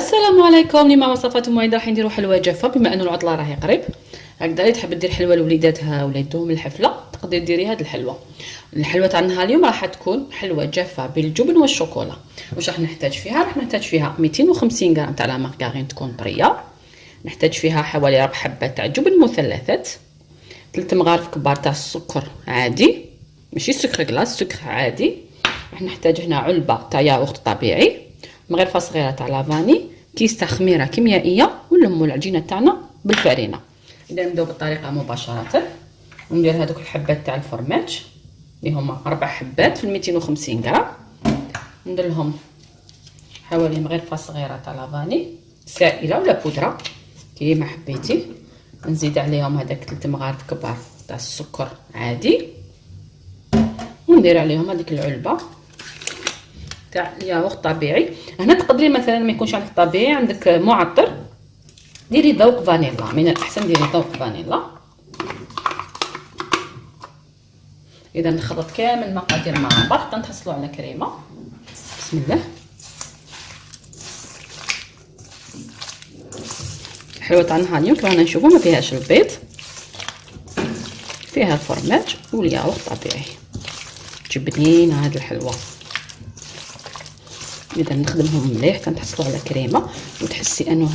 السلام عليكم. اليوم وصفات موعده راح نديرو حلوه جافه. بما انه العطله راهي قريب، هكذا اللي تحب دير حلوه لوليداتها ولا يدوهم الحفله تقدري ديري هاد الحلوه تاعنا اليوم راح تكون حلوه جافه بالجبن والشوكولا. واش راح نحتاج فيها؟ راح نحتاج فيها 250 غرام تاع لا مارغرين تكون طريه، نحتاج فيها حوالي 4 حبات تاع جبن مثلثات، 3 مغارف كبار تاع السكر عادي ماشي سكر كلاص، سكر عادي. راح نحتاج هنا علبه تاع ياغورت طبيعي، مغرفه صغيره تاع لافاني، كيس تاع خميره كيميائيه، ونلمو العجينه تاعنا بالفرينه. اذا نبداو بالطريقه مباشره. ندير هذوك الحبات تاع الفرماج اللي هما 4 حبات في 250 غرام، ندير لهم حوالي مغرفه صغيره تاع لافاني سائله ولا بودره كيما حبيتي، نزيد عليهم هذاك 3 مغارف كبار تاع السكر عادي، وندير عليهم هذيك العلبه تاع الياغورت طبيعي. هنا تقدري مثلا ما يكونش عندك طبيعي، عندك معطر، ديري ذوق فانيلا، من الاحسن ديري ذوق فانيلا. اذا نخلط كامل المقادير مع بعض حتى نحصلوا على كريمه. بسم الله. الحلوه تاعنا اليوم كما نشوفوا ما فيهاش البيض، فيها الفرماج والياغورت طبيعي، تجي بنينه هاد الحلوه. اذا نخدمهم مليح كنحصلوا على كريمه وتحسي انه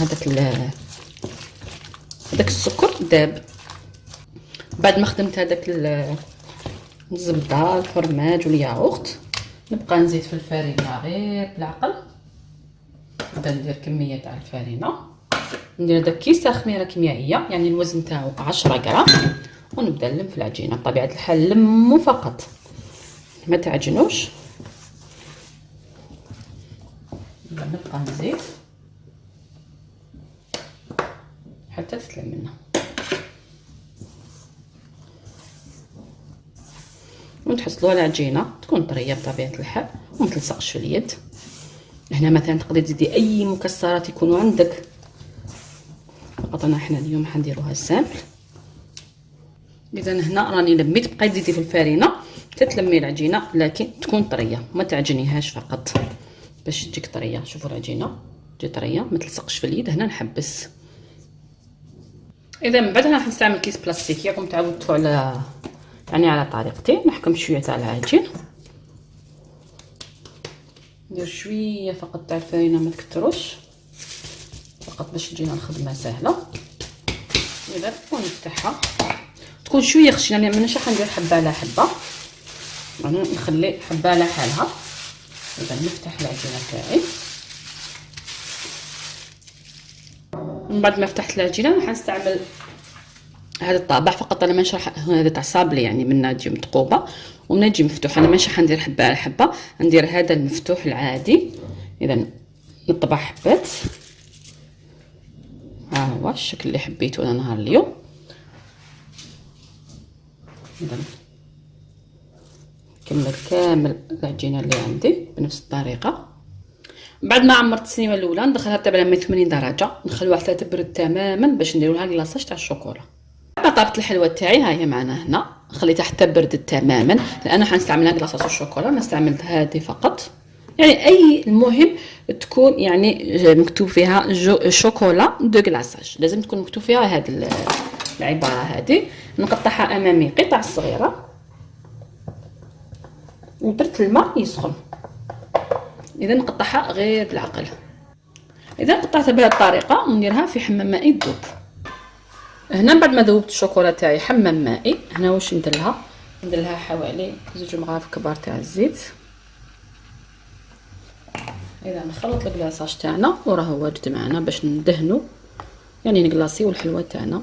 هذاك السكر داب. بعد ما خدمت هذاك الزبده الفرماج والياغورت، نبقى نزيد في الفرينه غير بالعقل. نبدا ندير كميه تاع الفرينه، ندير داك كيس تاع خميره كيميائيه يعني الوزن تاعو 10 غرام، ونبدا نلم في العجينه. بطبيعه الحال لموا فقط ما تعجنوش. نبقى نزيد حتى تتلم لنا، ونتحصلوا على عجينه تكون طريه بطبيعه الحال وما تلصقش في اليد. هنا مثلا تقدري تزيدي اي مكسرات يكونوا عندك، فقط حنا اليوم حنديروها سامبل. اذا هنا راني لميت، بقاي تزيدي في الفرينه تتلمي العجينه لكن تكون طريه ما تعجنيهاش فقط باش تجيك طريه. شوفوا العجينه تجي طريه ما تلصقش في اليد. هنا نحبس. اذا من بعد هنا راح نستعمل كيس بلاستيكي راكم تعودتوا على على طريقتي. نحكم شويه تاع العجين، ندير شويه فقط تاع الفرينه ما تكتروش، فقط باش تجينا الخدمه سهله. اذا ونفتحها تكون شويه خشنه، يعني مانيش راح ندير حبه على حبه، يعني نخلي حبه على حالها. اذا نفتح العجينه تاعي. من بعد ما فتحت العجينه راح نستعمل هذا الطابع فقط. انا مانيش راح، هذا تاع صابلي يعني منها تجي مثقوبه ومنها تجي مفتوحه. انا مانيش راح ندير حبه على حبه، ندير هذا المفتوح العادي. اذا نطبع حبات، ها هو الشكل اللي حبيته انا نهار اليوم. اذا نكمل كامل العجينه اللي عندي بنفس الطريقه. بعد ما عمرت السنيوه الاولى ندخلها تبع 180 درجه، نخلوها حتى تبرد تماما باش نديروا لها كلاصاج تاع الشوكولا. طابت الحلوه تاعي ها هي معنا هنا، خليتها حتى بردت تماما لان حنستعملها كلاصاج الشوكولا. انا استعملت هذه فقط، يعني اي المهم تكون يعني مكتوب فيها شوكولا دو كلاصاج، لازم تكون مكتوب فيها هذه العباره هذه. نقطعها امامي قطع صغيره ودرت الماء يسخن. اذا نقطعها غير بالعقل. اذا قطعتها بهذه الطريقه ونديرها في حمام مائي تذوب. هنا بعد ما ذوبت الشوكولا تاعي حمام مائي، هنا واش ندير لها؟ ندير لها حوالي 2 مغارف كبار تاع الزيت. اذا نخلط الكلاصاج تاعنا وراه واجد معنا باش ندهنوا يعني نكلاصيو الحلوه تاعنا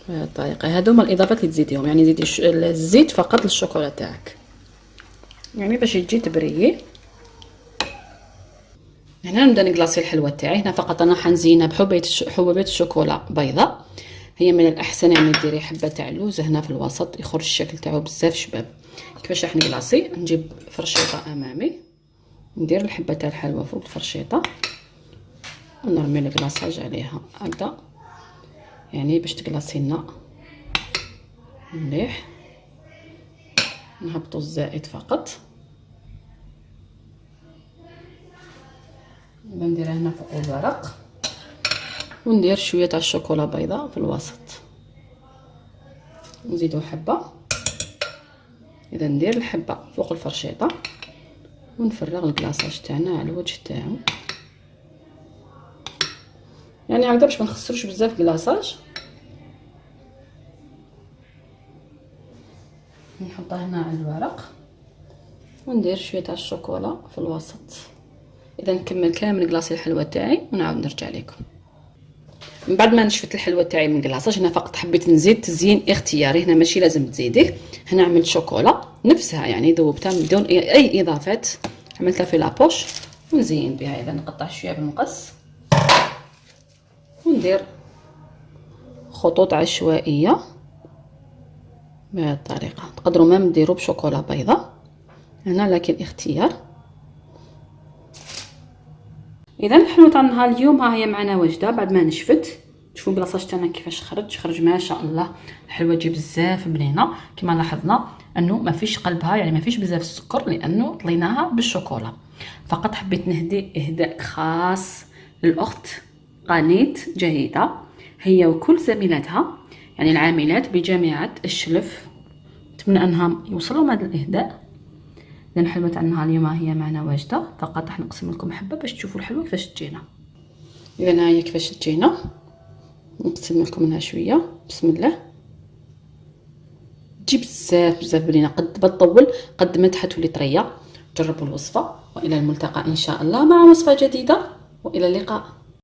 بهذه الطريقه. هادو هما الاضافات اللي تزيديهم، يعني زيدي الزيت فقط للشوكولا تاعك يعني باش تجي تبريي. هنا نبدا نكلاصي الحلوه تاعي. هنا فقط انا حنزينها حبوبات الشوكولا بيضاء. هي من الاحسن يعني ديري حبه تاع اللوز هنا في الوسط يخرج الشكل تاعو بزاف شباب. كيفاش راح نكلاصي؟ نجيب فرشيطه امامي، ندير الحبه تاع الحلوه فوق الفرشيطه ونرمي الكلاصاج عليها هكذا، يعني باش تكلاصي لنا مليح. نهبطوا الزائد فقط نديرها هنا فوق الورق، وندير شويه تاع الشوكولا بيضاء في الوسط، نزيدو حبه. اذا ندير الحبه فوق الفرشيطه ونفرغ الكلاصاج تاعنا على الوجه تاعو، يعني هكذا باش ما نخسروش بزاف كلاصاج. نحطها هنا على الورق وندير شويه تاع الشوكولا في الوسط. اذا نكمل كامل كلاصي الحلوه تاعي ونعاود نرجع لكم. من بعد ما نشفت الحلوه تاعي من كلاصاج، هنا فقط حبيت نزيد تزيين اختياري، هنا ماشي لازم تزيديه. هنا عملت شوكولا نفسها يعني ذوبتها بدون اي اضافات، عملتها في لابوش ونزين بها. اذا نقطع شويه بالمقص وندير خطوط عشوائيه بهذه الطريقه. تقدروا ما ديروا بشوكولا بيضاء هنا، لكن اختيار. اذا الحلوه تاع نهار اليوم ها هي معنا واجده بعد ما نشفت. شوفوا البلاصاج تاعنا كيفاش خرج ما شاء الله. الحلوه تجي بزاف بنينه كما لاحظنا، انه ما فيش قلبها يعني ما فيش بزاف السكر لانه طليناها بالشوكولا. فقط حبيت نهدي اهداء خاص للاخت قانيت جهيده، هي وكل زميلاتها يعني العاملات بجامعه الشلف، نتمنى انهم يوصلوا هذا الاهداء. لان الحلوه تاع النهار اليوم هي معنا واجده، فقط راح نقسم لكم حبه باش تشوفوا الحلوه كيفاش تجينا. اذا ها هي كيفاش تجينا، نقسم لكم منها شويه. بسم الله. تجي بزاف بنينه، قد ما تطول قد ما تحتولي طريه. جربوا الوصفه، والى الملتقى ان شاء الله مع وصفه جديده، والى اللقاء.